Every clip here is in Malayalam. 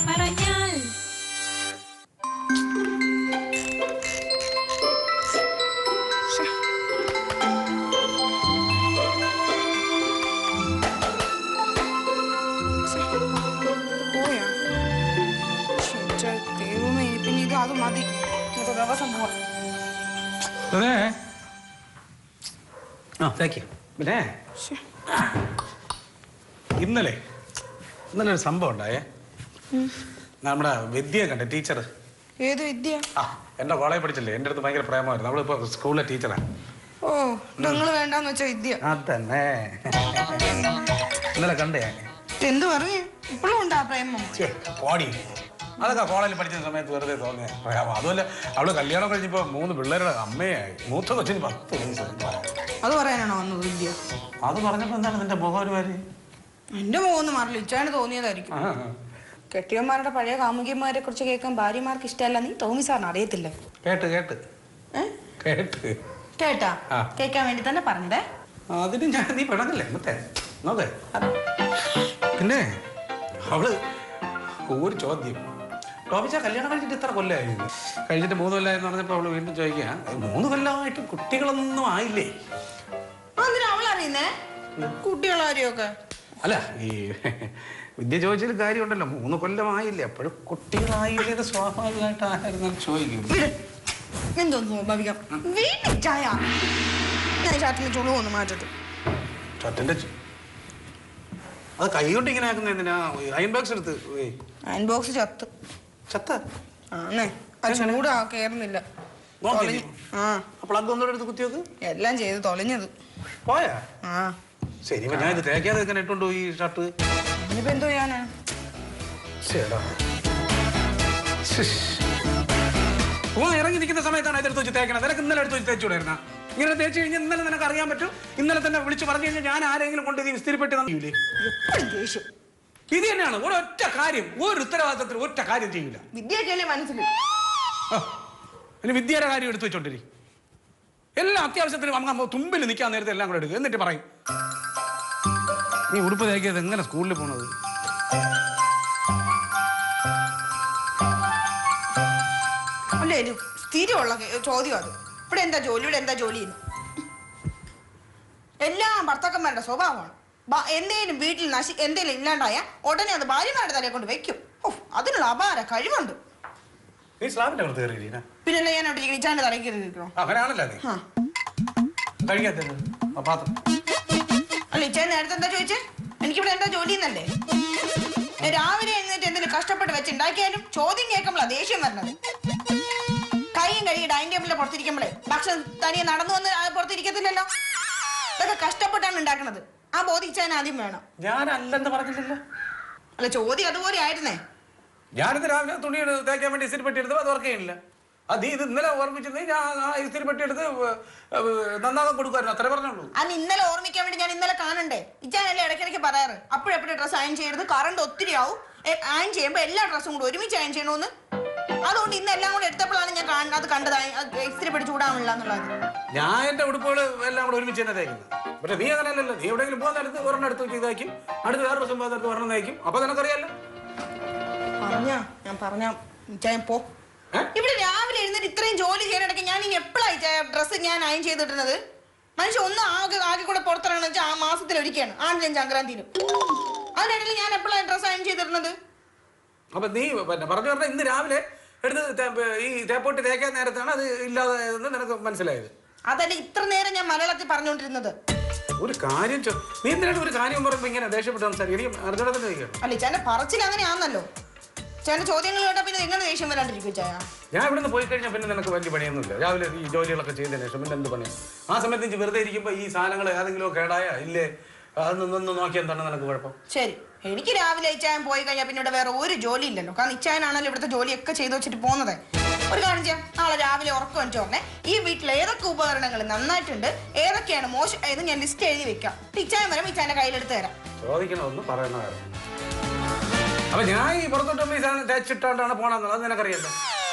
പറഞ്ഞാൽ അത് മതി ദിവസം പോവാം. പിന്നെ ഇന്നലെ ഒരു സംഭവം ഉണ്ടായേ. നമ്മുടെ വിദ്യ കണ്ട ടീച്ചർ. ഏത് വിദ്യ? എന്റെ കോളേജ് പഠിച്ചില്ലേ, എന്റെ അടുത്ത് ഭയങ്കര പ്രേമമായിരുന്നു. അവളിപ്പോ സ്കൂളിലെ ടീച്ചറാണ്. ഓ, നിങ്ങൾ വേണ്ടെന്ന് വെച്ച വിദ്യ. അതന്നെ ഇന്നലെ കണ്ടേ. എന്ത് പറഞ്ഞു? ഇപ്പോഴും ഉണ്ടാ പ്രേമം? കോടി അതൊക്കെ കോളേജിൽ പഠിക്കുന്ന സമയത്ത് വെറുതെ തോന്നിയ പ്രേമം. അതുമല്ല അവള് കല്യാണം കഴിഞ്ഞപ്പോ 3 പിള്ളേരുടെ അമ്മയായി. മൂത്ത കൊച്ചിന് 10 വയസ്സ്. അത് പറയാനാണോ വന്നത് വിദ്യ? അത് പറഞ്ഞപ്പോ എന്താണ് നിന്റെ മുഖം ഒരു മാതിരി? എന്റെ മുഖമൊന്നും മാറില്ല, ഇച്ചാണ് തോന്നിയതായിരിക്കും. കെട്ടിയന്മാരുടെ പഴയ കാമുകിമാരെ കുറിച്ച് കേൾക്കാൻ ഭാര്യമാർക്ക് ഇഷ്ടമല്ല നീ തോമി സാറിന് അറിയത്തില്ല. കേട്ടാ കേൾക്കാൻ വേണ്ടി തന്നെ പറഞ്ഞതേ. അതിന് ഞാൻ നീ പെടങ്ങല്ലേ മറ്റേ നോക്കേ. പിന്നെ അവള് ഒരു ചോദ്യം, ടോമിച്ച കല്യാണം കഴിച്ചിട്ട് ഇത്ര കൊല്ലമായി? കഴിഞ്ഞിട്ട് 3 കൊല്ലമായെന്ന് പറഞ്ഞപ്പോ അവള് വീണ്ടും ചോദിക്കുക, 3 കൊല്ലമായിട്ട് കുട്ടികളൊന്നും ആയില്ലേ? അവളറിയുന്നേ കുട്ടികളാരെയൊക്കെ? അല്ല, ഈ വിദ്യ ചോദിച്ചതിൽ കാര്യമുണ്ടല്ലോ. 3 കൊല്ലമായില്ലേ, അപ്പോഴും കുട്ടികളായില്ലേ? ഇത് സ്വാഭാവികമായിട്ട് ആരായിരുന്നു ചോദിക്കും. എന്തോന്ന് സ്വാഭാവികം? ഷർട്ടിന്റെ ചുളു ഒന്ന് മാറ്റട്ടെ. ഷർട്ടിന്റെ അത് കൈ കൊണ്ട് ഇങ്ങനെ ആക്കുന്ന എന്തിനാ? അയൺ ബോക്സ് എടുത്ത്. അയൺ ബോക്സ് ചത്ത ആണേ. അത് ചൂടാ കേറുന്നില്ല. പ്ലഗ് ഒന്നുകൂടെ എടുത്ത് കുത്തിയോക്ക്. എല്ലാം ചെയ്ത് തൊലഞ്ഞത് പോയാ? ശരി, ഞാൻ ഇത് തേക്കാതെ ഇട്ടുണ്ടോ ഈ ഷർട്ട്? ഇനിയിപ്പോ എന്തോ ചെയ്യാനാ? ഇറങ്ങി നിൽക്കുന്ന സമയത്താണ് ഇതെടുത്ത് വെച്ച് തേക്കണം. നിനക്ക് ഇന്നലെ എടുത്ത് വെച്ച് തേച്ചുകൂടായിരുന്ന? ഇങ്ങനെ തേച്ച് കഴിഞ്ഞാൽ ഇന്നലെ നിനക്ക് അറിയാൻ പറ്റും. ഇന്നലെ തന്നെ വിളിച്ച് പറഞ്ഞു കഴിഞ്ഞാൽ ഞാൻ ആരെങ്കിലും കൊണ്ട് നീ വിസ്തരിപ്പെട്ട് തന്നില്ലേ? ഇത് തന്നെയാണ് ഒരൊറ്റ കാര്യം, ഒരു ഉത്തരവാദിത്തത്തിൽ ഒറ്റ കാര്യം ചെയ്യൂല. വിദ്യയൊക്കെ മനസ്സിൽ ഇനി വിദ്യയുടെ കാര്യം എടുത്തു വെച്ചോണ്ടിരി. എല്ലാം അത്യാവശ്യത്തിന് അമ്മ തുമ്പിൽ നിൽക്കാൻ നേരത്തെ എല്ലാം കൂടെ എടുക്കുക. എന്നിട്ട് പറയും നീ ഉടുപ്പ് തേക്കിയത് എങ്ങനെ സ്കൂളിൽ പോണത്? അല്ലേ സ്ഥിരമുള്ള ചോദ്യം അത്. ഇവിടെ എന്താ ജോലി, ഇവിടെ എന്താ ജോലി? എല്ലാം ഭർത്താക്കന്മാരുടെ സ്വഭാവമാണ്. എന്തേലും വീട്ടിൽ എന്തേലും ഇല്ലാണ്ടായ ഉടനെ അത് ഭാര്യമാരുടെ തലയെ കൊണ്ട് വെക്കും. അതിനുള്ള അപാര കഴിവുണ്ട്. പിന്നല്ല ഞാൻ അവിടെ ഇച്ചാന്റെ തലയ്ക്ക് ഇരിക്കണോ? അല്ല, ഇച്ചാൻ നേരത്തെ എന്താ ചോദിച്ചേ? എനിക്കിവിടെ എന്താ ജോലി എന്നല്ലേ? രാവിലെ എഴുന്നേറ്റ് എന്തെങ്കിലും കഷ്ടപ്പെട്ട് വെച്ചുണ്ടാക്കിയാലും ചോദ്യം കേൾക്കുമ്പോഴാ ദേഷ്യം വരണത്. കൈയും കഴുകി ഡൈനിങ് ടേബിളിൽ പുറത്തിരിക്കുമ്പോഴേ ഭക്ഷണം തനിയെ നടന്നു വന്ന് പുറത്തിരിക്കത്തില്ലല്ലോ. ഇതൊക്കെ കഷ്ടപ്പെട്ടാണ് ഉണ്ടാക്കണത്. ആ ബോധിച്ചാൻ ആദ്യം വേണം. ഞാനല്ലെന്ന് പറഞ്ഞില്ലല്ലോ. അല്ല, ചോദ്യം അതുപോലെ ആയിരുന്നേ. ഞാനിത് രാവിലെ തുണി തേക്കാൻ വേണ്ടി ഇസ്തിരി പെട്ടി എടുത്ത് അത് വർക്ക് ചെയ്യില്ല. അത് ഇത് ഇന്നലെ ഓർമ്മിച്ചിരുന്നെങ്കിൽ ഞാൻ ആ ഇസ്തിരി പെട്ടി എടുത്ത് നന്നാകാൻ കൊടുക്കുമായിരുന്നു. അത്രേ പറഞ്ഞുള്ളൂ. അന്ന് ഇന്നലെ ഓർമ്മിക്കാൻ വേണ്ടി ഞാൻ ഇന്നലെ കാണണ്ടേ? ഇച്ചാനല്ലേ ഇടയ്ക്കിടയ്ക്ക് പറയാറ് അപ്പോഴെപ്പോഴും ഡ്രസ്സ് അയൺ ചെയ്യരുത്, കറണ്ട് ഒത്തിരി ആവും, അയൺ ചെയ്യുമ്പോൾ എല്ലാ ഡ്രസ്സും കൂടെ ഒരുമിച്ച് അയൺ ചെയ്യണമെന്ന്. അതുകൊണ്ട് ഇന്ന് എല്ലാം കൂടെ എടുത്തപ്പോഴാണ് ഞാൻ അത് കണ്ടത്. ഇസ്തിരി പെട്ടി ചൂടാവില്ല എന്നുള്ളത്. ഞാൻ എന്റെ ഉടുപ്പുകൾ എല്ലാം കൂടെ ഒരുമിച്ച് തന്നെ തേക്കുന്നത്. പക്ഷെ നീ അങ്ങനെയല്ലല്ലോ. നീ എവിടെയെങ്കിലും പോകുന്ന അടുത്ത് ഒരെണ്ണം എടുത്ത് ചെയ്താക്കും, അടുത്ത് വേറെ ദിവസം പോകുന്ന അടുത്ത് ഒരെണ്ണം തേക്കും. അപ്പൊ നിനക്കറിയാലോ. ഞാൻ പറഞ്ഞ പോ. ഇവിടെ രാവിലെ എഴുന്നേറ്റ് ഇത്രയും ജോലി ചെയ്യാനിടയ്ക്ക് ഞാൻ ഇനി എപ്പോഴായി ഡ്രസ്സ് ഞാൻ അയൺ ചെയ്തിട്ടുള്ളത്? മനുഷ്യൻ ഒന്നും ആകെ കൂടെ പുറത്തിറങ്ങുന്ന വെച്ചാൽ ആ മാസത്തിലൊരിക്കലാണ്, ആണ്ടിലും സംക്രാന്തിയിലും. അതിനിടയിൽ ഞാൻ എപ്പോഴാണ് ഡ്രസ്സ് അയൺ ചെയ്തിട്ടുള്ളത്? അപ്പൊ നീ പറഞ്ഞു പറഞ്ഞ ഇന്ന് രാവിലെ എടുത്ത് ഈ തേപ്പോട്ട് തേക്കാൻ നേരത്താണ് അത് ഇല്ലാതെ നിനക്ക് മനസ്സിലായത്. അതല്ല ഇത്ര നേരം ഞാൻ മലയാളത്തിൽ പറഞ്ഞുകൊണ്ടിരുന്നത്. ഒരു കാര്യം നീ എന്തിനായിട്ട് ഒരു കാര്യം പറയുമ്പോ ഇങ്ങനെ ദേഷ്യപ്പെട്ട് സംസാരിക്കും? അല്ല, ചേട്ടന്റെ പറച്ചിൽ അങ്ങനെയാണല്ലോ. ചേട്ടന്റെ ചോദ്യങ്ങൾ കേട്ടാ പിന്നെ എങ്ങനെ ദേഷ്യം വരാണ്ടിരിക്കും ചായ? ഞാൻ ഇവിടുന്ന് പോയി കഴിഞ്ഞാൽ പിന്നെ നിനക്ക് വലിയ പണിയൊന്നുമില്ല. രാവിലെ ഈ ജോലികളൊക്കെ ചെയ്തതിന് ശേഷം പിന്നെ എന്ത് പണിയാണ്? ആ സമയത്ത് വെറുതെ ഇരിക്കുമ്പോ ഈ സാധനങ്ങൾ ഏതെങ്കിലും കേടായ ഇല്ലേ അതൊന്നൊന്ന് നോക്കി എന്താണ് നിനക്ക് കുഴപ്പം? ശരി, എനിക്ക് രാവിലെ ഇച്ചായൻ പോയി കഴിഞ്ഞാൽ പിന്നെ ഇവിടെ വേറെ ഒരു ജോലി ഇല്ലല്ലോ. കാരണം ഇച്ചായനാണല്ലോ ഇവിടുത്തെ ജോലിയൊക്കെ ചെയ്തു വെച്ചിട്ട് പോകുന്നത്. ഒരു കാര്യം ചെയ്യാം, നാളെ രാവിലെ ഉറക്കം വെച്ച് പറഞ്ഞേ ഈ വീട്ടിൽ ഏതൊക്കെ ഉപകരണങ്ങൾ നന്നായിട്ടുണ്ട്, ഏതൊക്കെയാണ് മോശമായത് ഞാൻ ലിസ്റ്റ് എഴുതി വെക്കാം. ഇച്ചായൻ വരും, ഇച്ചായന്റെ കയ്യിലെടുത്ത് തരാം. ചോദിക്കണമെന്ന് പറയുന്ന കാര്യം. അപ്പൊ ഞാൻ ഈ പുറത്തോട്ട് ഈ സാധനം തേച്ചിട്ടാണ് പോണെന്നുള്ളത് അത് നിനക്കറിയല്ലോ.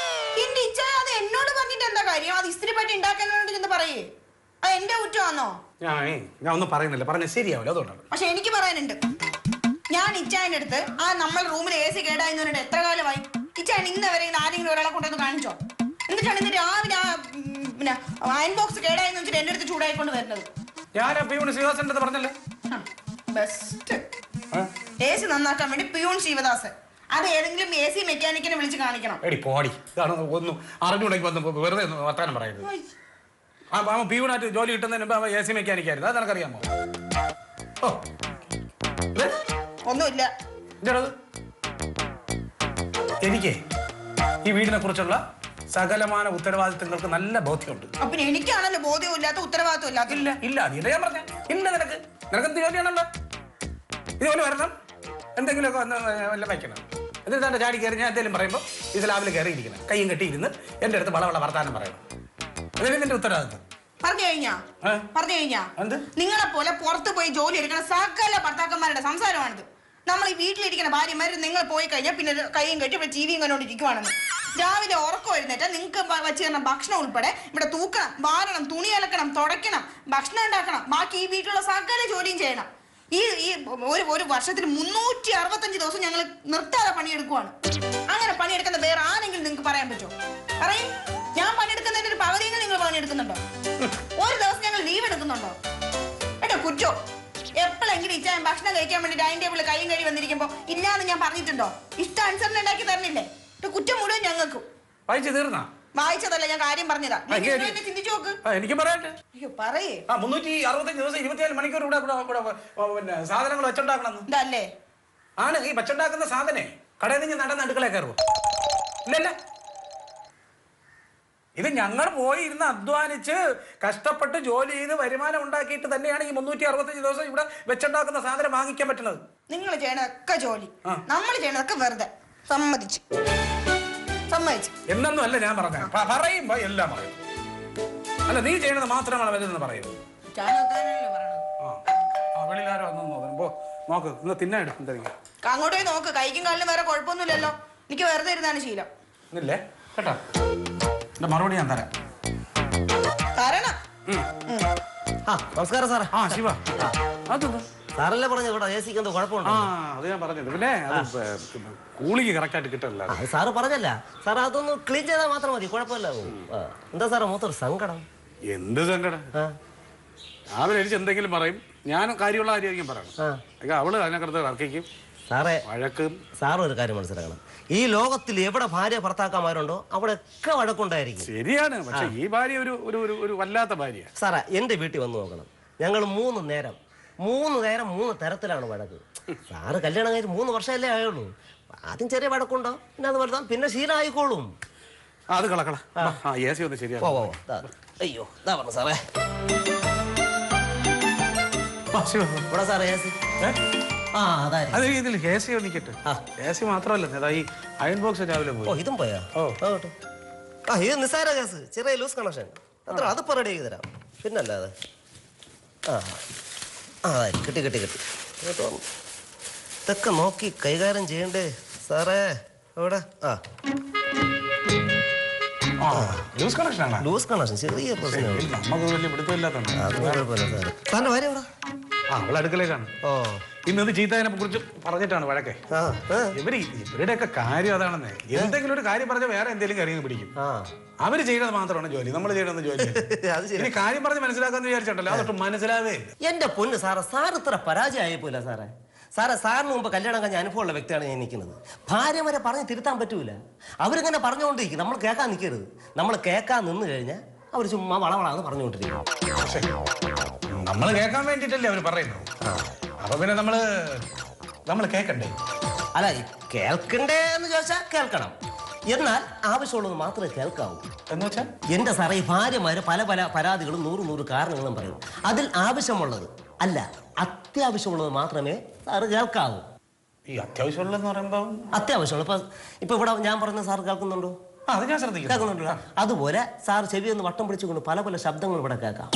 എന്റെ ഇച്ചായ അത് എന്നോട് പറഞ്ഞിട്ട് എന്താ കാര്യം? അത് ഇസ്തിരി പറ്റി ഉണ്ടാക്കാൻ വേണ്ടി എന്ന് പറയേ. അത് എന്റെ കുറ്റമാണോ? ഞാൻ ഒന്നും പറയുന്നില്ല, പറഞ്ഞ ശരിയാവില്ല, അതുകൊണ്ടാണ്. പക്ഷെ എനിക്ക് പറയാനുണ്ട്. ഞാൻ ഇച്ചായന്റെ അടുത്ത് ആ നമ്മൾ റൂമിൽ AC കേടായെന്ന് പറഞ്ഞിട്ട് എത്ര കാലമായി? ഇച്ചായൻ ഇന്ന് വരെ ആരെങ്കിലും ഒരാളെ കൊണ്ടുവന്ന് കാണിച്ചോ? എന്നിട്ടാണ് ഇന്ന് രാവിലെ ആ പിന്നെ അയൺ ബോക്സ് കേടായെന്ന് വെച്ചിട്ട് എന്റെ അടുത്ത് ചൂടായിക്കൊണ്ട് വരുന്നത്. ഞാൻ പിയൂൺ ശിവദാസന്റെ അടുത്ത് പറഞ്ഞല്ലേ? ബെസ്റ്റ് AC നന്നാക്കാൻ വേണ്ടി പിയൂൺ ശിവദാസൻ. അത് ഏതെങ്കിലും AC മെക്കാനിക്കിനെ വിളിച്ച് കാണിക്കണം. എടി പോടി, ഇതാണ് ഒന്നും അറിഞ്ഞുണ്ടെങ്കിൽ വന്ന് വെറുതെ വർത്താനം പറയുന്നത്. അവൻ പിയൂണായിട്ട് ജോലി കിട്ടുന്നതിന് മുമ്പ് അവൻ AC മെക്കാനിക്കായിരുന്നു. അത് നിനക്കറിയാമോ? ഓ ഒന്നുമില്ല. എനിക്ക് ഈ വീടിനെ കുറിച്ചുള്ള സകലമാന ഉത്തരവാദിത്തങ്ങൾക്ക് നല്ല ബോധ്യമുണ്ട്. അപ്പൊ എനിക്കാണല്ലോ ബോധ്യമില്ലാത്ത ഉത്തരവാദിത്വം ഇല്ലാത്ത. ഇല്ല ഇല്ല അതില്ല ഞാൻ പറഞ്ഞ ഇല്ല. നിനക്ക് എന്ത് ജോലിയാണല്ലോ? ഇതുപോലെ വരണം, എന്തെങ്കിലുമൊക്കെ വന്ന് വല്ല വയ്ക്കണം. എന്നിട്ട് തന്റെ ചാടി കയറി ഞാൻ എന്തെങ്കിലും പറയുമ്പോൾ ഈ സ്ലാബിൽ കയറി ഇരിക്കണം, കയ്യും കെട്ടിയിരുന്ന് എൻ്റെ അടുത്ത് വളവള വർത്താനം പറയണം. അതാണ് നിന്റെ ഉത്തരവാദിത്തം. പറഞ്ഞു കഴിഞ്ഞാ നിങ്ങളെ പോലെ പുറത്തു പോയി ജോലി എടുക്കുന്ന സകല ഭർത്താക്കന്മാരുടെ സംസാരമാണിത്. നമ്മൾ ഈ വീട്ടിലിരിക്കുന്ന ഭാര്യമാര് നിങ്ങൾ പോയി കഴിഞ്ഞാൽ പിന്നെ കൈയും കെട്ടി ഇവിടെ ടിവിയും കണ്ടോണ്ടിരിക്കുവാണെന്ന്. രാവിലെ ഉറക്കം എഴുന്നേറ്റ് നിങ്ങൾക്ക് വെച്ച് തരുന്ന ഭക്ഷണം ഉൾപ്പെടെ ഇവിടെ തൂക്കണം, വാരണം, തുണി അലക്കണം, തുടയ്ക്കണം, ഭക്ഷണം ഉണ്ടാക്കണം, ബാക്കി ഈ വീട്ടിലുള്ള സകല ജോലിയും ചെയ്യണം. ഈ ഒരു വർഷത്തിൽ 365 ദിവസം ഞങ്ങൾ നിർത്താതെ പണിയെടുക്കുവാണ്. അങ്ങനെ പണിയെടുക്കുന്ന വേറെ ആരെങ്കിലും നിങ്ങൾക്ക് പറയാൻ പറ്റുമോ? പറയും. ഞാൻ പണിയെടുക്കുന്നതിന്റെ ഒരു പകുതിയെങ്കിലും നിങ്ങൾ പണിയെടുക്കുന്നുണ്ടോ? ഒരു ദിവസം ഞങ്ങൾ ലീവ് എടുക്കുന്നുണ്ടോ? ഏട്ടോ കുറ്റോ? എപ്പോഴെങ്കിലും ഇച്ചാൻ ഭക്ഷണം കഴിക്കാൻ വേണ്ടി ഡൈനിങ് ടേബിളിൽ കൈയും കഴി വന്നിരിക്കുമ്പോ ഇല്ലാന്ന് ഞാൻ പറഞ്ഞിട്ടുണ്ടോ? ഇഷ്ടാനുസരണം ഉണ്ടാക്കി തരണില്ലേ? കുറ്റം മുഴുവൻ ഞങ്ങൾക്കും. വായിച്ചു തീർന്നാ? വായിച്ചതല്ല, ഞാൻ കാര്യം പറഞ്ഞതാ. ചിന്തിച്ചു നോക്ക്. എനിക്ക് പറയട്ടെ. അയ്യോ പറയേ. 365 ദിവസം 24 മണിക്കൂർ ഇവിടെ പിന്നെ സാധനങ്ങൾ വെച്ചുണ്ടാക്കണം ഇതല്ലേ? ആണ് ഈ വെച്ചുണ്ടാക്കുന്ന സാധനേ കടയിൽ നിന്ന് നടന്ന് അടുക്കളയിൽ കയറുമോ? ഇല്ലല്ല. ഇത് ഞങ്ങൾ പോയി ഇരുന്ന് അധ്വാനിച്ച് കഷ്ടപ്പെട്ട് ജോലി ചെയ്ത് വരുമാനം ഉണ്ടാക്കിയിട്ട് തന്നെയാണ് ഈ 365 ദിവസം ഇവിടെ വെച്ചുണ്ടാക്കുന്ന സാധനം വാങ്ങിക്കാൻ പറ്റുന്നത്. നിങ്ങൾ ചെയ്യണതൊക്കെ ജോലി, നമ്മൾ ചെയ്യണതൊക്കെ വെറുതെ. സമ്മതിച്ചു. എന്നൊന്നും അല്ല ഞാൻ പറഞ്ഞ, പറയുമ്പോ എല്ലാം പറയും. അല്ല നീ ചെയ്യണത് മാത്രമാണ് വലുതെന്ന് പറയുന്നത്. വെളിയിലാരോ വന്നു നോക്ക്, ഇന്ന് തിന്നാൻ എടുക്കും. അങ്ങോട്ട് പോയി നോക്ക്. കൈക്കും കാലിനും വേറെ കുഴപ്പമൊന്നുമില്ലല്ലോ. എനിക്ക് വെറുതെ ഇരുന്നാണ് ശീലം. ഇല്ലേ കേട്ടോ? എന്റെ മറുപടി ഞാൻ തരാം. തരണം. നമസ്കാരം സാറേ. ആ ശിവ, അതൊന്നും സാറല്ലേ പറഞ്ഞു ഇവിടെ AC ക്ക് എന്തോ കുഴപ്പമുണ്ടോ? അത് ഞാൻ പറഞ്ഞത്. പിന്നെ കൂളിക്ക് കറക്റ്റ് ആയിട്ട് കിട്ടില്ല. സാറ് പറഞ്ഞല്ല സാറ്, അതൊന്ന് ക്ലീൻ ചെയ്താൽ മാത്രം മതി, കുഴപ്പമില്ല. എന്താ സാറേ മൊത്തം സങ്കടം? എന്ത് സങ്കടം? രാവിലെ എനിക്ക് എന്തെങ്കിലും പറയും, ഞാൻ കാര്യമുള്ള കാര്യമായിരിക്കും പറയണം. അവള് അതിനകത്ത് വർക്കിക്കും സാറേ. വഴക്കും. സാറ് ഒരു കാര്യം മനസ്സിലാക്കണം, ഈ ലോകത്തിൽ എവിടെ ഭാര്യ ഭർത്താക്കന്മാരുണ്ടോ അവിടെ ഒക്കെ വഴക്കുണ്ടായിരിക്കും. ശരിയാണ്, പക്ഷെ ഈ ഭാര്യ ഒരു വല്ലാത്ത ഭാര്യ. സാറേ എന്റെ വീട്ടിൽ വന്ന് നോക്കണം, ഞങ്ങൾ 3 നേരം 3 തരത്തിലാണ് വഴക്ക്. സാറ് കല്യാണം കഴിഞ്ഞ് 3 വർഷമല്ലേ ആയുള്ളൂ. ആദ്യം ചെറിയ വഴക്കുണ്ടോ, പിന്നെ അത് വലുതാ, പിന്നെ ശീലമായിക്കോളും. അത് കളക്കള ശരിയാ. അയ്യോ ഇതാ പറഞ്ഞു സാറേ. ഇവിടെ സാറേ AC. അത് ഇതിൽ AC നിൽക്കട്ടെ. AC മാത്രമല്ല, ഈ അയൺ ബോക്സ് രാവിലെ പോയി. ഇതും പോയാ? ഇത് നിസ്സാര കേസ്, ചെറിയ ലൂസ് കണക്ഷൻ അത്ര, അതിപ്പോ റെഡി ആക്കി തരാം. പിന്നല്ലാതെ കിട്ടി ഇതൊക്കെ നോക്കി കൈകാര്യം ചെയ്യണ്ടേ സാറേ? എവിടെ? ലൂസ് കണക്ഷൻ ചെറിയ പ്രശ്നം. സാറിന്റെ ഭാര്യ എവിടെ? അവൾ അടുക്കളയിലാണ്. ഇന്നത് ചീത്തതിനെ കുറിച്ച് പറഞ്ഞിട്ടാണ് വഴക്കെ. ഇവരുടെയൊക്കെ കാര്യം അതാണെന്നേ. എന്തെങ്കിലും ഒരു കാര്യം പറഞ്ഞാൽ വേറെ എന്തെങ്കിലും കാര്യം പിടിക്കും. അവര് ചെയ്യുന്നത് മാത്രമാണ് ജോലി, നമ്മൾ ചെയ്യുന്നത് ജോലി. ഇനി കാര്യം പറഞ്ഞ് മനസ്സിലാക്കാന്ന് വിചാരിച്ചിട്ടല്ലോ, അതൊട്ട് മനസ്സിലാവേ. എന്റെ പൊന്ന് സാറ്, സാർ ഇത്ര പരാജയമായി പോയില്ല സാറേ. സാറിന് മുമ്പ് കല്യാണം കഴിഞ്ഞ അനുഭവമുള്ള വ്യക്തിയാണ് ഞാൻ നിൽക്കുന്നത്. ഭാര്യ വരെ പറഞ്ഞ് തിരുത്താൻ പറ്റൂല. അവരിങ്ങനെ പറഞ്ഞുകൊണ്ടിരിക്കും, നമ്മൾ കേൾക്കാൻ നിൽക്കരുത്. നമ്മൾ കേൾക്കാൻ നിന്ന് കഴിഞ്ഞാൽ അവർ ചുമ്മാ വളവളാന്ന് പറഞ്ഞുകൊണ്ടിരിക്കും. നമ്മൾ കേൾക്കാൻ വേണ്ടിട്ടല്ലേ അവര് പറയുന്നത്. അപ്പൊ പിന്നെ നമ്മള് കേൾക്കണ്ടേ? അല്ല, കേൾക്കണ്ടേ എന്ന് ചോദിച്ചാൽ കേൾക്കണം, എന്നാൽ ആവശ്യമുള്ളത് മാത്രമേ കേൾക്കാവൂ. എന്ന് വെച്ചാൽ എന്റെ സാറേ, ഈ ഭാര്യമാര് പല പരാതികളും 100 കാരണങ്ങളും പറയും. അതിൽ ആവശ്യമുള്ളത് അല്ല, അത്യാവശ്യമുള്ളത് മാത്രമേ സാറ് കേൾക്കാവൂ. ഈ അത്യാവശ്യമുള്ളതെന്ന് പറയുമ്പോ അത്യാവശ്യമുള്ള ഇപ്പൊ ഇവിടെ ഞാൻ പറഞ്ഞ സാർ കേൾക്കുന്നുണ്ടോ? അത് ഞാൻ ശ്രദ്ധിക്കുന്നുണ്ടല്ലോ. അതുപോലെ സാർ ചെവി ഒന്ന് വട്ടം പിടിച്ചുകൊണ്ട് പല ശബ്ദങ്ങൾ ഇവിടെ കേൾക്കാം.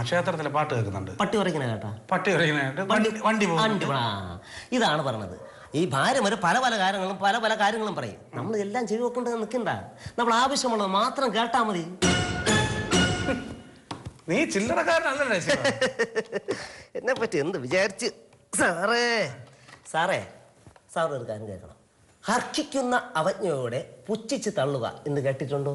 ക്ഷേത്രത്തിലെ പാട്ട് കേൾക്കുന്നുണ്ട്. പട്ടി ഉറയ്ക്കുന്ന കേട്ടാ? പട്ടി ഉറയ്ക്കുന്ന വണ്ടി. ഇതാണ് പറഞ്ഞത്. ഈ ഭാര്യമാര് പല കാര്യങ്ങളും പറയും. നമ്മൾ എല്ലാം ചെവി വെക്കൊണ്ട് നിൽക്കണ്ട, നമ്മൾ ആവശ്യമുള്ളത് മാത്രം കേട്ടാ മതി. നീ ചില്ലറക്കാരനല്ലേ? എന്നെ പറ്റി എന്ത് വിചാരിച്ച് സാറേ? സാറേ സാർ ഒരു കാര്യം കേൾക്കണം. ഹർക്കിക്കുന്ന അവജ്ഞയോടെ പുച്ഛിച്ച് തള്ളുക എന്ന് കേട്ടിട്ടുണ്ടോ?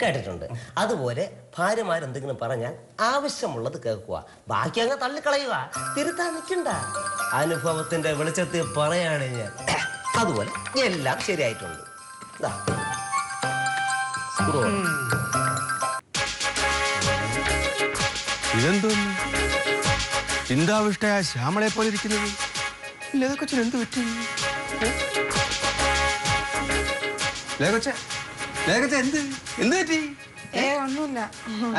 കേട്ടിട്ടുണ്ട്. അതുപോലെ ഭാര്യമാരെന്തെങ്കിലും പറഞ്ഞാൽ ആവശ്യമുള്ളത് കേൾക്കുക, ബാക്കി അങ്ങ് തള്ളിക്കളയുക, തിരുത്താൻ നിൽക്കണ്ട. അനുഭവത്തിന്റെ വെളിച്ചത്തിൽ പറയാണ് ഞാൻ. അതുപോലെ എല്ലാം ശരിയായിട്ടുണ്ട്. ഇതെന്തോന്നു ചിന്താവിഷ്ടയായ ശ്യാമളെ പോലെ ഇരിക്കുന്നത്? കൊച്ചിന് എന്ത് പറ്റി? എന്ത് എന്ത് പറ്റി? ഒന്നുമില്ല.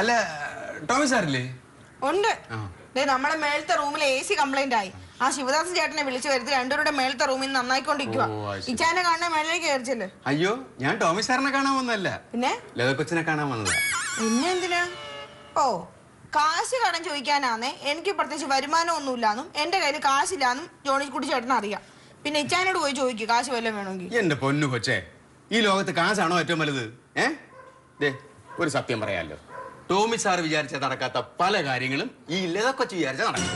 അല്ല ടോമി സാറില്ലേ? ഉണ്ട്. നമ്മളെ മേളത്തെ റൂമിൽ AC കംപ്ലൈന്റ് ആയി. ആ ശിവദാസൻ ചേട്ടനെ വിളിച്ചു വരുത്തി രണ്ടുപേരുടെ മേളത്തെ റൂമിൽ നിന്ന് നന്നായിക്കൊണ്ടിരിക്കുക. ഇച്ചാനെ കാണാൻ മേളിലേക്ക് കയറിച്ചല്ലേ? അയ്യോ, ഞാൻ ടോമി സാറിനെ കാണാൻ വന്നല്ല, പിന്നെ കൊച്ചിനെ കാണാൻ വന്നതാ. പിന്നെ എന്തിനാ? ഓ, കാശ് കടം ചോദിക്കാനാന്നേ. എനിക്ക് പ്രത്യേകിച്ച് വരുമാനം ഒന്നുമില്ലാന്നും എന്റെ കയ്യിൽ കാശില്ലാന്നും ജോണിക്കുട്ടി ചേട്ടന് അറിയാം. പിന്നെ ഇച്ചാനോട് പോയി ചോദിക്കും കാശ് വല്ലതും വേണമെങ്കിൽ. എന്റെ പൊന്നു കൊച്ചേ, ഈ ലോകത്ത് കാശാണോ ഏറ്റവും വലുത്? ഒരു സത്യം പറയാലോ, ടോമി സാർ വിചാരിച്ച നടക്കാത്ത പല കാര്യങ്ങളും ഈ ലതക്കൊച്ച് വിചാരിച്ച നടക്കും.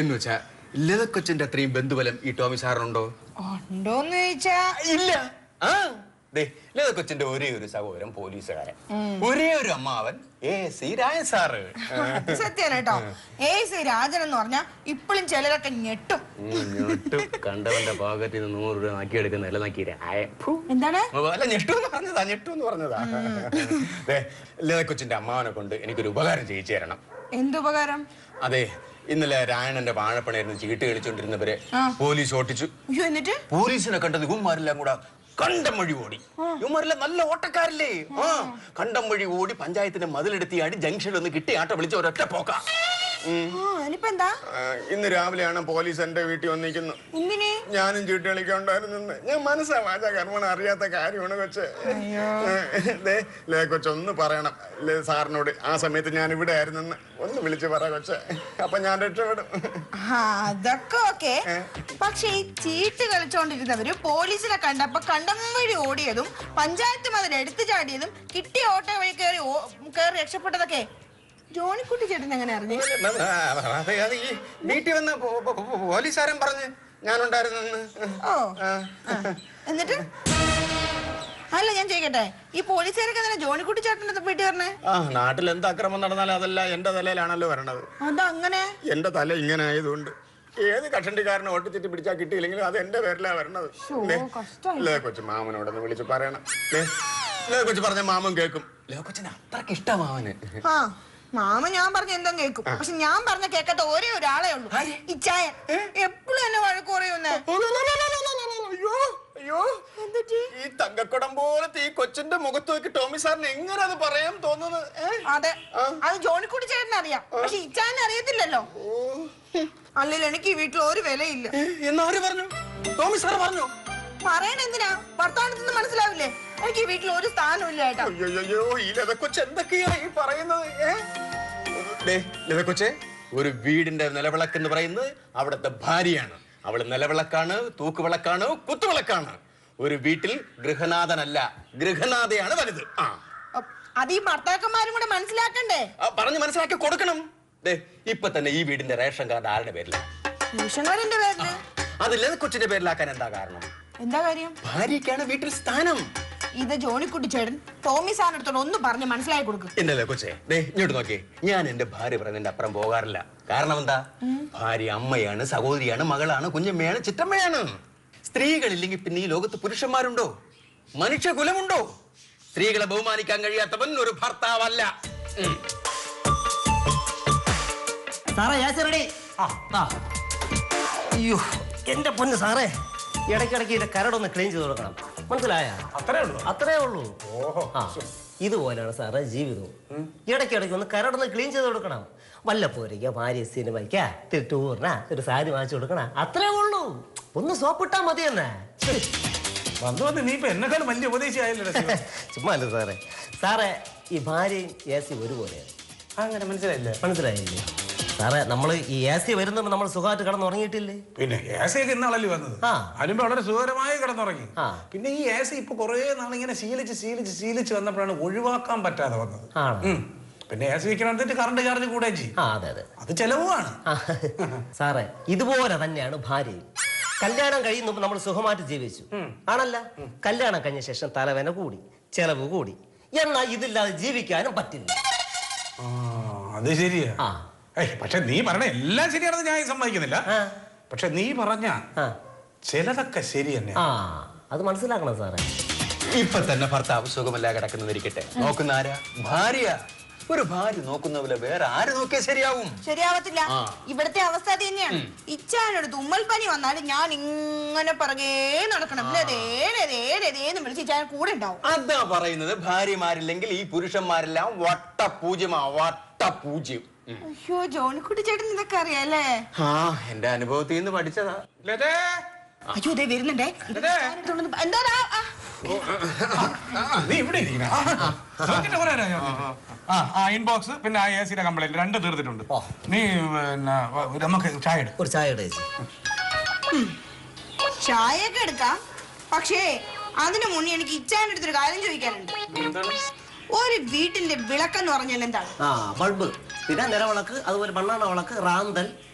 എന്നുവെച്ചാ ലതക്കൊച്ചിന്റെ അത്രയും ബന്ധുബലം ഈ ടോമി സാറിനുണ്ടോ? ഉണ്ടോന്ന് ചോദിച്ചാ ഇല്ല. ലതക്കൊച്ചിന്റെ ഒരേ ഒരു സഹോദരൻ പോലീസുകാരൻ, ഒരേ ഒരു അമ്മാവൻ AC രാജൻ സാറ്. സത്യാണ് കേട്ടോ. AC രാജൻ എന്ന് പറഞ്ഞാ ഇപ്പോഴും ചിലരൊക്കെ ഞെട്ടും. കണ്ടവന്റെ പോക്കറ്റിൽ നിന്ന് 100 രൂപ നാക്കിയെടുക്കുന്ന എന്താണ് ഞെട്ടൂന്ന് പറഞ്ഞതാ. ലതക്കൊച്ചിന്റെ അമ്മാവനെ കൊണ്ട് എനിക്കൊരു ഉപകാരം ചെയ്യിച്ചു തരണം. എന്തുപകാരം? അതെ, ഇന്നലെ രായണന്റെ വാഴപ്പണയായിരുന്നു ചീട്ട് കളിച്ചോണ്ടിരുന്നവരെ പോലീസ് ഓട്ടിച്ചു. എന്നിട്ട് പോലീസിനെ കണ്ടത് ഇവന്മാരെല്ലാം കൂടെ കണ്ടം വഴി ഓടി. ഇവന്മാരെല്ലാം നല്ല ഓട്ടക്കാരല്ലേ. കണ്ടം വഴി ഓടി പഞ്ചായത്തിന്റെ മതിലെടുത്തിയാടി ജംഗ്ഷനിൽ ഒന്ന് കിട്ടി ആട്ട വിളിച്ച ഒരൊറ്റ പോക്ക. ഇന്ന് രാവിലെയാണ് പോലീസ് എന്റെ വീട്ടിൽ വന്നിരിക്കുന്നു. ഞാനും ചീട്ട് കളിക്കാണ്ടായിരുന്നു. ഞാൻ മനസ്സാ വാച കർമ്മണം അറിയാത്ത കാര്യമാണ് കൊച്ചെ. കൊച്ചൊന്ന് പറയണം സാറിനോട്, ആ സമയത്ത് ഞാൻ ഇവിടെ ആയിരുന്നെന്ന് ഒന്ന് വിളിച്ചു പറ കൊച്ചെ, അപ്പൊ ഞാൻ രക്ഷപ്പെടും. അതൊക്കെ ഓക്കെ. പക്ഷെ ഈ ചീട്ട് കളിച്ചോണ്ടിരുന്നവര് പോലീസിനെ കണ്ടപ്പോ കണ്ടം വഴി ഓടിയതും പഞ്ചായത്ത് മതിൽ എടുത്തു ചാടിയതും കിട്ടിയ ഓട്ടോ വഴി കയറി രക്ഷപ്പെട്ടതൊക്കെ ജോണിക്കുട്ടി ചേട്ടൻ എങ്ങനെ അറിഞ്ഞു? ഈ വീട്ടിൽ വന്ന പോലീസുകാരൻ പറഞ്ഞ് ഞാനുണ്ടായിരുന്നു. ഓ, എന്നിട്ട് അല്ല ഞാൻ ചോദിക്കട്ടെ, ഈ പോലീസുകാരൊക്കെ എന്തിനാ ജോണിക്കുട്ടി ചേട്ടൻ്റെ വീട്ടിൽ പറഞ്ഞേ? നാട്ടിൽ എന്ത് അക്രമം നടന്നാലും അതെല്ലാം എന്റെ തലയിലാണല്ലോ വരണത്. അതങ്ങനെ? എന്റെ തല ഇങ്ങനെ ആയതുകൊണ്ട് ഏത് കഷണ്ടിക്കാരനെ ഓട്ടിച്ചിട്ട് പിടിച്ചാൽ കിട്ടിയില്ലെങ്കിലും അത് എന്റെ പേരിലാ വരണത്. കൊച്ചു മാമനോടൊന്ന് വിളിച്ച് പറയണം. കൊച്ചു പറഞ്ഞ മാമൻ കേൾക്കും. കൊച്ചിന് അത്രക്ക് ഇഷ്ടം മാമന്. മാമ ഞാൻ പറഞ്ഞ എന്തോ കേൾക്കും. പക്ഷെ ഞാൻ പറഞ്ഞ കേൾക്കാത്ത ഒരേ ഒരാളെ ഉള്ളൂ, ഇച്ചായൻ. എപ്പോഴും എന്നെ വഴക്ക് പറയുന്നേ. ഈ തങ്കക്കുടം പോലത്തെ ഈ കൊച്ചിന്റെ മുഖത്ത് നോക്കി ടോമി സാറിന് എങ്ങനെ അത് പറയാൻ തോന്നുന്നത്? അതെ, അത് ജോണിക്കുട്ടി ചേട്ടന് അറിയാം, പക്ഷെ ഇച്ചായനെ അറിയത്തില്ലല്ലോ. അല്ലെങ്കിൽ എനിക്ക് ഈ വീട്ടിൽ ഒരു വിലയില്ല. എന്നാര് പറഞ്ഞു? ടോമി സാർ പറഞ്ഞു. പറയണ എന്തിനാ? വർത്താനത്തിന് മനസ്സിലാവില്ലേ? എനിക്ക് ഈ വീട്ടിൽ ഒരു സ്ഥാനവും ഇല്ല ഏട്ടാ. അയ്യോ, ഈ ലതക്കൊച്ച് എന്തൊക്കെയാണ് ഈ പറയുന്നത്? ലതക്കൊച്ചെ, ഒരു വീടിന്റെ നിലവിളക്ക് എന്ന് പറയുന്നത് അവിടുത്തെ ഭാര്യയാണ്. അവള് നിലവിളക്കാണ്, തൂക്കുവിളക്കാണ്, കുത്തുവിളക്കാണ്. ഒരു വീട്ടിൽ ഗൃഹനാഥനല്ല, ഗൃഹനാഥയാണ് വലുത്. അത് ഈ ഭർത്താക്കന്മാരും കൂടെ മനസ്സിലാക്കണ്ടേ? പറഞ്ഞു മനസ്സിലാക്കി കൊടുക്കണം. ഇപ്പൊ തന്നെ ഈ വീടിന്റെ റേഷൻ കാർഡ് ആരുടെ പേരില? റേഷൻകാരന്റെ പേരില്. അത് ലതക്കൊച്ചിന്റെ പേരിലാക്കാൻ എന്താ കാരണം? എന്താ കാര്യം? ഭാര്യക്കാണ് വീട്ടിൽ സ്ഥാനം. ഇത് ജോണിക്കുട്ടി ചേട്ടൻ ടോമി സാറിനടുത്തോട് ഒന്ന് പറഞ്ഞ് മനസ്സിലാക്കി കൊടുക്കും. എന്തല്ലേ കൊച്ചേ, ഇങ്ങോട്ട് നോക്കേ. ഞാൻ എന്റെ ഭാര്യ പറഞ്ഞതിന്റെ അപ്പുറം പോകാറില്ല. കാരണം എന്താ? ഭാര്യ അമ്മയാണ്, സഹോദരിയാണ്, മകളാണ്, കുഞ്ഞമ്മയാണ്, ചിറ്റമ്മയാണ്. സ്ത്രീകളില്ലെങ്കിൽ പിന്നെ ഈ ലോകത്ത് പുരുഷന്മാരുണ്ടോ? മനുഷ്യകുലമുണ്ടോ? സ്ത്രീകളെ ബഹുമാനിക്കാൻ കഴിയാത്തവൻ ഒരു ഭർത്താവല്ല. അയ്യോ എന്റെ പൊന്ന് സാറേ, ഇടയ്ക്കിടയ്ക്ക് ഇതിന്റെ കരടൊന്ന് ക്ലീൻ ചെയ്ത് കൊടുക്കണം. മനസ്സിലായ? അത്രേ ഉള്ളൂ. ഇതുപോലെയാണ് സാറേ ജീവിതവും. ഇടയ്ക്കിടയ്ക്ക് ഒന്ന് കരടൊന്ന് ക്ലീൻ ചെയ്ത് കൊടുക്കണം. വല്ലപ്പോരിക്ക ഭാര്യ സിനിമയ്ക്കാ ടൂറിനാ ഒരു സാരി വാങ്ങിച്ചു കൊടുക്കണം. അത്രേ ഉള്ളൂ. ഒന്ന് സോപ്പിട്ടാ മതി തന്നെ. ചുമ്മാ അല്ല സാറേ. സാറേ, ഈ ഭാര്യയും AC ഒരുപോലെയാണ്. അങ്ങനെ മനസ്സിലായില്ലേ സാറേ? നമ്മള് ഈ AC വരുന്നപ്പോ നമ്മൾ സുഖമായിട്ട് കിടന്നുറങ്ങിയിട്ടില്ലേ? പിന്നെ AC ഒക്കെ ഇന്നാളല്ലേ വന്നത്. അതിനുമ്പോ വളരെ സുഖകരമായി കിടന്നുറങ്ങി. പിന്നെ ഈ AC ഇപ്പൊ കുറെ നാളിങ്ങനെ ശീലിച്ച് വന്നപ്പോഴാണ് ഒഴിവാക്കാൻ പറ്റാതെ വന്നത്. പിന്നെ AC വെക്കണതിന്റെ കറണ്ട് ചാർജ് കൂടുകയും ചെയ്യും. ആ അതെ അതെ. അത് ചെലവുമാണ്. സാറേ ഇതുപോലെ തന്നെയാണ് ഭാര്യയും. കല്യാണം കഴിയുമ്പോൾ നമ്മൾ സുഖമായിട്ട് ജീവിച്ചു ആണല്ല. കല്യാണം കഴിഞ്ഞ ശേഷം തലവേന കൂടി, ചെലവ് കൂടി. എന്നാ ഇതില്ലാതെ ജീവിക്കാനും പറ്റില്ല. അത് ശരിയാ. പക്ഷെ നീ പറഞ്ഞ എല്ലാം ശരിയാണെന്ന് ഞാൻ സമ്മതിക്കുന്നില്ല. പക്ഷെ നീ പറഞ്ഞ ചിലതൊക്കെ ശരി തന്നെ. അത് മനസ്സിലാക്കണം സാറേ. ഇപ്പൊ തന്നെ ഭർത്താവ് സുഖമല്ല കിടക്കുന്നതിരിക്കട്ടെ, നോക്കുന്ന ആരാ? ഭാര്യ. ഒരു ഭാര്യ നോക്കുന്ന പോലെ വേറെ ആര് നോക്കിയാൽ ശരിയാവും? ശരിയാവത്തില്ല. ഇവിടുത്തെ അവസ്ഥ തന്നെയാണ്. ഇച്ചാനൊരു തുമ്മൽ പനി വന്നാലും ഞാൻ ഇങ്ങനെ പിറകേ നടക്കണം. വിളിച്ച് ഇച്ചാൻ കൂടെ ഉണ്ടാവും. അതാ പറയുന്നത്, ഭാര്യമാരില്ലെങ്കിൽ ഈ പുരുഷന്മാരെല്ലാം വട്ടപൂജ്യമാ, വട്ടപൂജ്യം. അയ്യോ ജോണിക്കുട്ടി ചേട്ടൻ ഇതൊക്കെ അറിയാല്ലേ? എന്റെ അനുഭവത്തിൽ നിന്ന് പഠിച്ചതാ. അയ്യോ ദേ വരുന്നുണ്ടേ. എന്താ നീ ഇവിടെ ഇൻബോക്സ് പിന്നെ AC കംപ്ലൈന്റ് 2 തീർത്തിട്ടുണ്ട്. നീ പിന്നെ നമുക്ക് ചായ എടുക്കും. ഒരു ചായ ഇടേ. ചായയൊക്കെ എടുക്കാം, പക്ഷേ അതിനു മുന്നേ എനിക്ക് ഇച്ചാനെടുത്തൊരു കാര്യം ചോദിക്കാനുണ്ട്. ഒരു വീട്ടിന്റെ വിളക്കെന്ന് പറഞ്ഞാൽ എന്താണ്? ബൾബ്, പിന്നെ നിലവിളക്ക്, അതുപോലെ മണ്ണെണ്ണ വിളക്ക്, റാന്തൽ.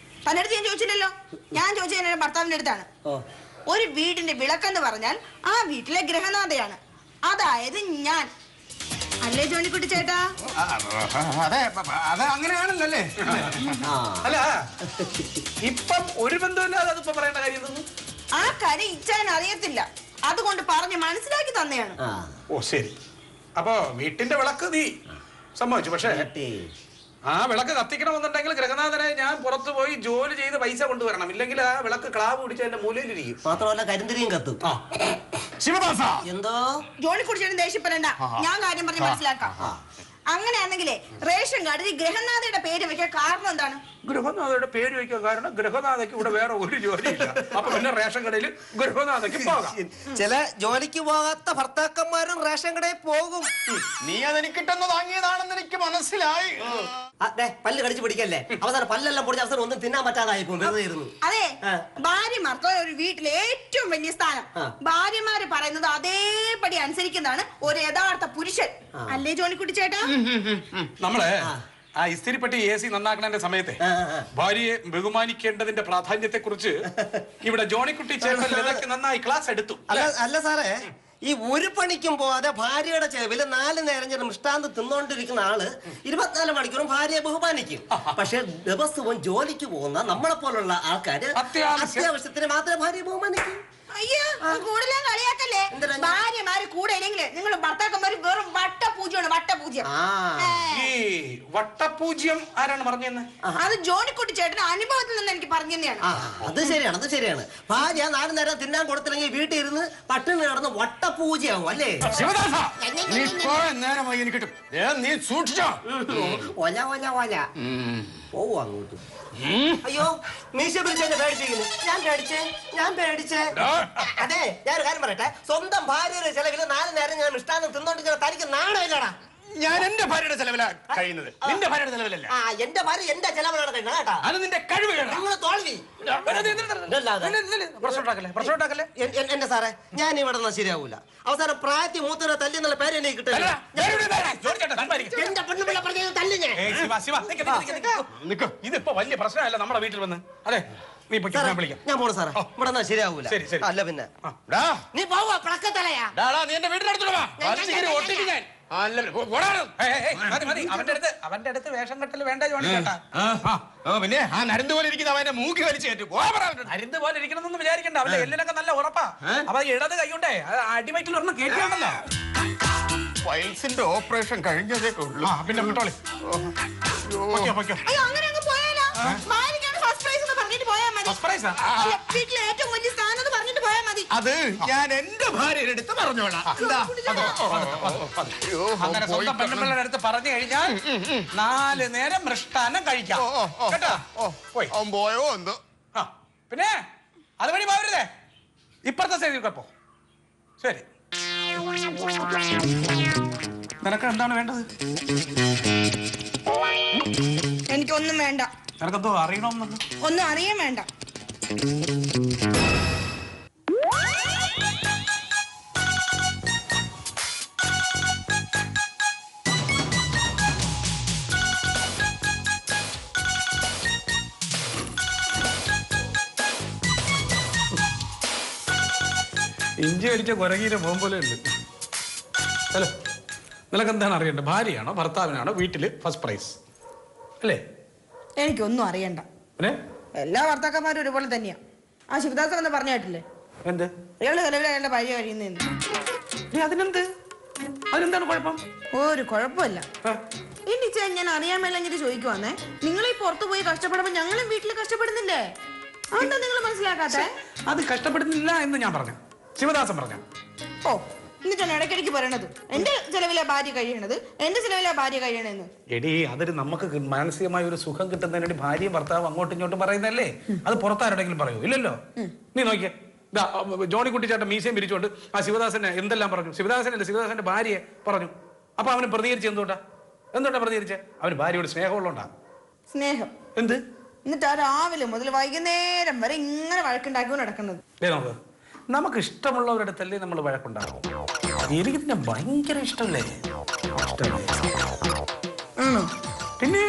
പലയിടത്ത് ഞാൻ ചോദിച്ചില്ലല്ലോ. ഞാൻ ചോദിച്ചത് എന്റെ ഭർത്താവിന്റെ അടുത്താണ്. ഒരു വീടിന്റെ വിളക്കെന്ന് പറഞ്ഞാൽ ആ വീട്ടിലെ ഗ്രഹനാഥയാണ്, അതായത് ഞാൻ. അല്ലേ ജോണിക്കുട്ടി ചേട്ടാ? അതെ, അത് അങ്ങനെയാണല്ലോ അല്ലേ? അല്ല ഇപ്പം ഒരു ബന്ധമില്ലാതെ അതിപ്പോ പറയേണ്ട കാര്യം തോന്നുന്നു. ആ കാര്യം ഇച്ചാൻ അറിയത്തില്ല, അതുകൊണ്ട് പറഞ്ഞ് മനസ്സിലാക്കി തന്നെയാണ്. ഓ ശരി. അപ്പൊ വീട്ടിന്റെ വിളക്ക് നീ സമ്മതിച്ചു. പക്ഷേ ആ വിളക്ക് കത്തിക്കണമെന്നുണ്ടെങ്കിൽ ഗ്രഹനാഥനായി ഞാൻ പുറത്തു പോയി ജോലി ചെയ്ത് പൈസ കൊണ്ടുവരണം. ഇല്ലെങ്കിൽ ആ വിളക്ക് ക്ലാവ് പിടിച്ച് എന്റെ മൂലയിലിരിക്കും. മാത്രമല്ല കരിന്തിരിയും കത്തും. ശിവദാസ എന്തോ ജോണിക്കുട്ടി ദേഷ്യപ്പെടണ്ട, ഞാൻ കാര്യം പറഞ്ഞ് മനസ്സിലാക്കാം. അങ്ങനെയാണെങ്കിലേ റേഷൻ കാർഡിൽ ഗ്രഹനാഥയുടെ പേര് വെക്കാൻ കാരണം എന്താണ്? ഗൃഹനാഥയുടെ പേര് വെക്കാൻ കാരണം ഗ്രഹനാഥയ്ക്ക് ഇവിടെ വേറെ ഒരു ജോലിയില്ല. അപ്പൊ പിന്നെ റേഷൻ കടയിൽ ഗ്രഹനാഥയ്ക്ക് പോകാം. ചില ജോലിക്ക് പോകാത്ത ഭർത്താക്കന്മാരും റേഷൻ കടയിൽ പോകും. നീ അതെനിക്കിട്ടെന്ന് വാങ്ങിയതാണെന്ന് എനിക്ക് മനസ്സിലായി. പല്ല് കടിച്ചു പിടിക്കല്ലേ, അവസാനം പല്ലെല്ലാം പൊടിച്ച അവസരം ഒന്നും തിന്നാൻ പറ്റാതായി പോകും. അതെ, ഭാര്യമാർക്ക് ഒരു വീട്ടിലെ ഏറ്റവും വലിയ സ്ഥാനം. ഭാര്യമാര് പറയുന്നത് അതേപടി അനുസരിക്കുന്നതാണ് ഒരു യഥാർത്ഥ പുരുഷൻ. അല്ലേ ജോണിക്കുട്ടി ചേട്ടാ? നമ്മള് ആ ഇസ്തിരിപ്പെട്ടി AC നന്നാക്കണന്റെ സമയത്തെ ഭാര്യയെ ബഹുമാനിക്കേണ്ടതിന്റെ പ്രാധാന്യത്തെ കുറിച്ച് ഇവിടെ ജോണിക്കുട്ടി ചേട്ടൻ ലതയ്ക്ക് നന്നായി ക്ലാസ് എടുത്തു. അല്ല സാറേ, ഈ ഒരു പണിക്കും പോവാതെ ഭാര്യയുടെ ചെലവില് 4 നേരം ചെന്ന് മിഷ്ടാന്ത് തിന്നോണ്ടിരിക്കുന്ന ആള് 24 മണിക്കൂറും ഭാര്യയെ ബഹുമാനിക്കും. പക്ഷെ ദിവസവും ജോലിക്ക് പോകുന്ന നമ്മളെ പോലുള്ള ആൾക്കാര് അത്യാവശ്യത്തിന് മാത്രമേ ഭാര്യയെ ബഹുമാനിക്കൂ. അയ്യോ കൂടുതലാ കളിയാക്കല്ലേ. ഭാര്യമാര് കൂടെ ഇല്ലെങ്കിൽ നിങ്ങൾ ഭർത്താക്കന്മാര് വെറും വട്ടപൂജ്യമാണ്, വട്ടപൂജ്യം. ഈ വട്ടപൂജ്യം ആരാണ് പറഞ്ഞെന്ന്? അത് ജോണിക്കുട്ടി ചേട്ടന്റെ അനുഭവത്തിൽ നിന്ന് എനിക്ക് പറഞ്ഞു തന്നെയാണ്. അത് ശരിയാണ്, അത് ശരിയാണ്. ഭാര്യ 4 നേരം തിന്നാൻ കൊടുത്തില്ലെങ്കിൽ വീട്ടിൽ ഇരുന്ന് പട്ടിണി നടന്ന് വട്ടപൂജയാവും അല്ലേ? നീ സൂക്ഷിച്ചോ. ഒല ഒല ഒല പോവോ അങ്ങോട്ട്. അയ്യോ മീശ പിടിച്ചെന്നെ പേടിപ്പിക്കുന്നു. ഞാൻ പേടിച്ചേ. അതെ, ഞാനൊരു കാര്യം പറയട്ടെ. സ്വന്തം ഭാര്യയുടെ ചെലവില് 4 നേരം ഞാൻ മിഷ്ടാന്നം തിന്നോണ്ടിരിക്കുന്ന തനിക്ക് നാണമില്ലടാ. ഞാൻ എന്റെ ഭാര്യയുടെ ചെലവിലാണ് കഴിയുന്നത്, നിന്റെ ഭാര്യയുടെ ചെലവിലല്ല. എന്റെ ഭാര്യ എന്റെ ചെലവിലാണ് കഴിയുന്നത് കേട്ടാ. അത് നിന്റെ കഴിവുകൾ. നിങ്ങള് തോൽവി. എന്റെ സാറേ, ഞാൻ ഇവിടെ നിന്ന് ശരിയാവൂല. അവസാനം പ്രായത്തിൽ മൂത്തവരെ തല്ലി എന്നുള്ള പേര് എനിക്ക് കിട്ടില്ല. എന്റെ പെണ്ണുപിള്ള പറഞ്ഞ തല്ലിഞ്ഞേ. ഇതിപ്പോ വലിയ പ്രശ്നമല്ല നമ്മുടെ വീട്ടിൽ വന്ന്. അതെ നീ ഞാൻ പോണു സാറേ, ഇവിടെ നിന്നാ ശരിയാവൂല. അല്ല പിന്നെ നീ പോവാ പിളക്കത്തലയാ. നീ എന്റെ വീട്ടിനടുത്തോട്ട് വാ. അവന്റെ അടുത്ത് വേഷം കെട്ടല് വേണ്ട ജോണി ചേട്ടാ. പിന്നെ ആ നരന്ത് പോലെ ഇരിക്കുന്ന അവന്റെ മൂക്കി വലിച്ചു കയറ്റും. നരന്ത് പോലെ ഇരിക്കണമെന്നൊന്നും വിചാരിക്കണ്ട. അവന്റെ എല്ലിനൊക്കെ നല്ല ഉറപ്പാ. അപ്പൊ ഇടത് കൈയുണ്ടേ അടിവയറ്റിൽ ഒരെണ്ണം കേട്ടിയാണല്ലോ. ഫൈൽസിന്റെ ഓപ്പറേഷൻ കഴിഞ്ഞതേ ഉള്ളൂ. പിന്നെ വിട്ടോളി. അങ്ങനെ അങ്ങ് പോയാലോ? ഭാര്യക്കാണ് ഫസ്റ്റ് പ്രൈസ് എന്ന് പറഞ്ഞിട്ട് പോയാൽ മതി. വീട്ടിലെ ഏറ്റവും വലിയ സ്ഥാനം എന്ന് പറഞ്ഞിട്ട് പോയാൽ മതി. അത് ഞാൻ എന്റെ ഭാര്യയുടെ അടുത്ത് പറഞ്ഞോളാം. അങ്ങനെ സ്വന്തം പെണ്ണുപിള്ളയുടെ അടുത്ത് പറഞ്ഞു കഴിഞ്ഞാൽ 4 നേരം മൃഷ്ടാന്നം കഴിക്കാം കേട്ടോ. പോയോ എന്തോ. പിന്നെ അതുവഴി പോവരുതേ, ഇപ്പുറത്തെ സൈഡിൽ പോ. ശരി, നിനക്ക് എന്താണ് വേണ്ടത്? എനിക്കൊന്നും വേണ്ട. നിനക്കെന്തോ അറിയണമെന്നു? ഒന്നും അറിയാൻ വേണ്ട. ഇഞ്ചി അടിച്ച കുരങ്ങീരെ പോകും പോലെ ഉണ്ട്. ഹലോ, നിനക്ക് എന്താണ് അറിയേണ്ടത്? ഭാര്യയാണോ ഭർത്താവിനാണോ വീട്ടില് ഫസ്റ്റ് പ്രൈസ് അല്ലേ? എനിക്കൊന്നും അറിയണ്ട. എല്ലാ ഭർത്താക്കന്മാരും ഒരുപോലെ തന്നെയാ. ആ ശിവദാസൻ എന്ന് പറഞ്ഞിട്ടില്ലേ എന്ത് അയാള് നിലവിൽ അയാളുടെ ഭാര്യ കഴിയുന്ന അതിനെന്താണ് കുഴപ്പം? ഒരു കുഴപ്പമില്ല. എന്റെ ഇച്ച ഞാൻ അറിയാൻ മേലെങ്കിൽ ചോദിക്കുവാന്നേ, നിങ്ങൾ ഈ പുറത്തു പോയി കഷ്ടപ്പെടുമ്പോ ഞങ്ങളും വീട്ടിൽ കഷ്ടപ്പെടുന്നില്ലേ? അതെന്താ നിങ്ങൾ മനസ്സിലാക്കാത്തെ? അത് കഷ്ടപ്പെടുന്നില്ല എന്ന് ഞാൻ പറഞ്ഞു, ശിവദാസൻ പറഞ്ഞു. ഓ, എന്നിട്ടാണ് ഇടയ്ക്കിടയ്ക്ക് പറയണത് എന്റെ ചെലവിലെ ഭാര്യ കഴിയണത്, എന്റെ ചെലവിലെ ഭാര്യ കഴിയണെന്ന്. എടി, അതൊരു നമുക്ക് മാനസികമായ ഒരു സുഖം കിട്ടുന്നതിന് വേണ്ടി ഭാര്യയും ഭർത്താവും അങ്ങോട്ടും ഇങ്ങോട്ടും പറയുന്നല്ലേ. അത് പുറത്താരുടെങ്കിലും പറയൂ? ഇല്ലല്ലോ. നീ നോക്കിയേ, ജോണി കുട്ടിച്ചാട്ടൻ മീശയും പിരിച്ചുകൊണ്ട് ആ ശിവദാസനെ എന്തെല്ലാം പറഞ്ഞു. ശിവദാസനല്ലേ, ശിവദാസന്റെ ഭാര്യയെ പറഞ്ഞു. അപ്പൊ അവന് പ്രതികരിച്ച് എന്തുകൊണ്ടാ പ്രതികരിച്ചേ? അവന് ഭാര്യയോട് സ്നേഹമുള്ളതുകൊണ്ടാ. സ്നേഹം എന്ത്? എന്നിട്ട് ആ രാവിലെ മുതൽ വൈകുന്നേരം വരെ ഇങ്ങനെ വഴക്കുണ്ടാക്കി നടക്കുന്നത്. നമുക്ക് ഇഷ്ടമുള്ളവരുടെ അടുത്തല്ലേ നമ്മൾ വഴക്കുണ്ടാകും. എനിക്ക് പിന്നെ ഭയങ്കര ഇഷ്ടമല്ലേ. പിന്നെ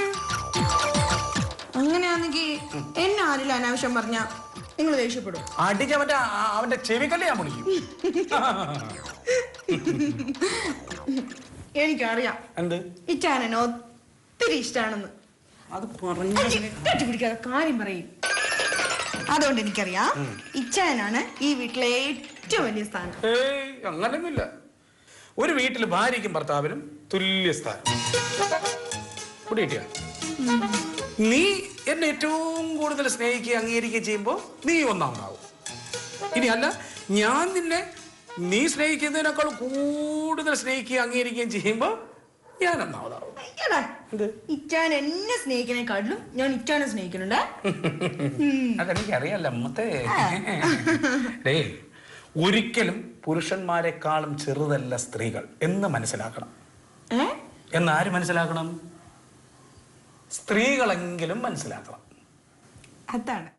അങ്ങനെയാണെങ്കിൽ എന്നെ ആരിലും അനാവശ്യം പറഞ്ഞ നിങ്ങൾ ദേഷ്യപ്പെടും. അടിച്ച് അവന്റെ ചെവിക്കല്ലേ ഞാൻ വിളിക്കും. എനിക്കറിയാം എന്ത് ഇച്ചാനെന്നെ ഒത്തിരി ഇഷ്ടാണെന്ന്. അത് പറഞ്ഞു പിടിക്കാതെ കാര്യം പറയും. അതുകൊണ്ട് എനിക്കറിയാം ഇച്ചാനാണ് ഈ വീട്ടിലെ ഏറ്റവും വലിയ സ്ഥാനം. അങ്ങനൊന്നുമില്ല. ഒരു വീട്ടിൽ ഭാര്യയ്ക്കും ഭർത്താവിനും തുല്യ സ്ഥാനം. നീ എന്നെ ഏറ്റവും കൂടുതൽ സ്നേഹിക്കുകയും അംഗീകരിക്കുകയും ചെയ്യുമ്പോൾ നീ ഒന്നാമതാവും. ഇനി അല്ല, ഞാൻ നിന്നെ നീ സ്നേഹിക്കുന്നതിനേക്കാൾ കൂടുതൽ സ്നേഹിക്കുകയും അംഗീകരിക്കുകയും ചെയ്യുമ്പോൾ ഞാൻ ഒന്നാമതാവും. ഇച്ചാൻ എന്നെ സ്നേഹിക്കുന്നതിനെക്കാട്ടിലും ഞാൻ ഇച്ചാനെ സ്നേഹിക്കുന്നുണ്ട്. അതെനിക്കറിയാലോ അമ്മത്തെ. ഒരിക്കലും പുരുഷന്മാരെക്കാളും ചെറുതല്ല സ്ത്രീകൾ എന്ന് മനസ്സിലാക്കണം. എന്നാര് മനസ്സിലാക്കണം? സ്ത്രീകളെങ്കിലും മനസ്സിലാക്കണം. അതാണ്